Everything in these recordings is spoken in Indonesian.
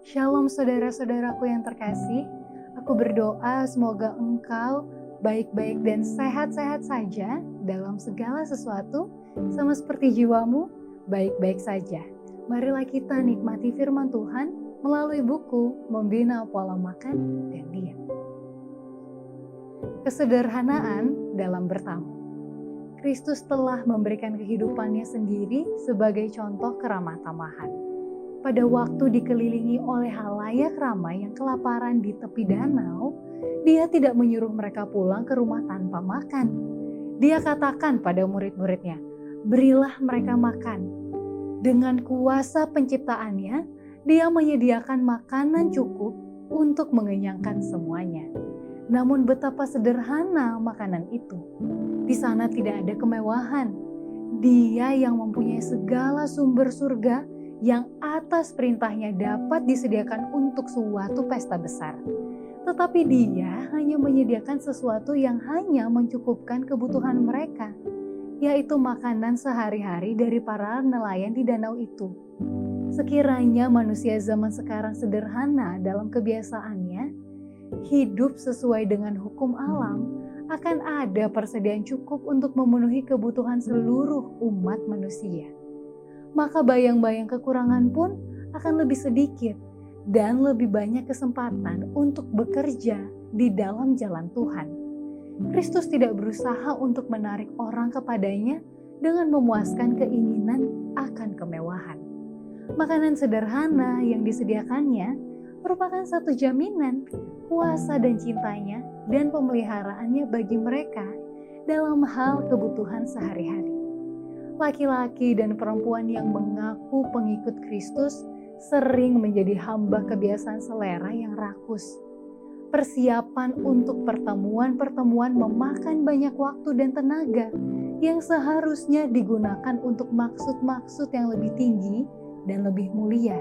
Shalom saudara-saudaraku yang terkasih, aku berdoa semoga engkau baik-baik dan sehat-sehat saja dalam segala sesuatu, sama seperti jiwamu baik-baik saja. Marilah kita nikmati firman Tuhan melalui buku Membina Pola Makan dan Diet. Kesederhanaan dalam bertamu. Kristus telah memberikan kehidupannya sendiri sebagai contoh keramah tamahan. Pada waktu dikelilingi oleh halayak ramai yang kelaparan di tepi danau, dia tidak menyuruh mereka pulang ke rumah tanpa makan. Dia katakan pada murid-muridnya, berilah mereka makan. Dengan kuasa penciptaannya, dia menyediakan makanan cukup untuk mengenyangkan semuanya. Namun betapa sederhana makanan itu. Di sana tidak ada kemewahan. Dia yang mempunyai segala sumber surga yang atas perintahnya dapat disediakan untuk suatu pesta besar. Tetapi dia hanya menyediakan sesuatu yang hanya mencukupkan kebutuhan mereka, yaitu makanan sehari-hari dari para nelayan di danau itu. Sekiranya manusia zaman sekarang sederhana dalam kebiasaannya, hidup sesuai dengan hukum alam, akan ada persediaan cukup untuk memenuhi kebutuhan seluruh umat manusia. Maka bayang-bayang kekurangan pun akan lebih sedikit dan lebih banyak kesempatan untuk bekerja di dalam jalan Tuhan. Kristus tidak berusaha untuk menarik orang kepadanya dengan memuaskan keinginan akan kemewahan. Makanan sederhana yang disediakannya merupakan satu jaminan kuasa dan cintanya dan pemeliharaannya bagi mereka dalam hal kebutuhan sehari-hari. Laki-laki dan perempuan yang mengaku pengikut Kristus sering menjadi hamba kebiasaan selera yang rakus. Persiapan untuk pertemuan-pertemuan memakan banyak waktu dan tenaga yang seharusnya digunakan untuk maksud-maksud yang lebih tinggi dan lebih mulia,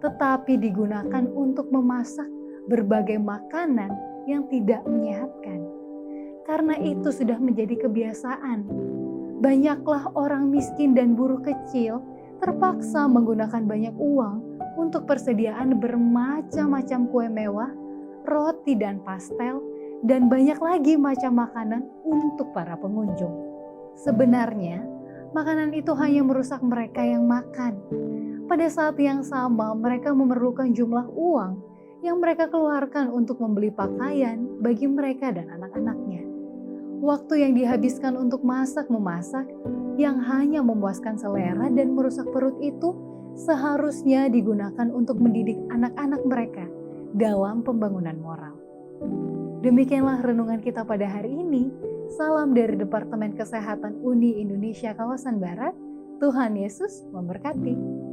tetapi digunakan untuk memasak berbagai makanan yang tidak menyehatkan. Karena itu sudah menjadi kebiasaan. Banyaklah orang miskin dan buruh kecil terpaksa menggunakan banyak uang untuk persediaan bermacam-macam kue mewah, roti dan pastel, dan banyak lagi macam makanan untuk para pengunjung. Sebenarnya, makanan itu hanya merusak mereka yang makan. Pada saat yang sama, mereka memerlukan jumlah uang yang mereka keluarkan untuk membeli pakaian bagi mereka dan anak-anaknya. Waktu yang dihabiskan untuk masak-memasak yang hanya memuaskan selera dan merusak perut itu seharusnya digunakan untuk mendidik anak-anak mereka dalam pembangunan moral. Demikianlah renungan kita pada hari ini. Salam dari Departemen Kesehatan Uni Indonesia Kawasan Barat. Tuhan Yesus memberkati.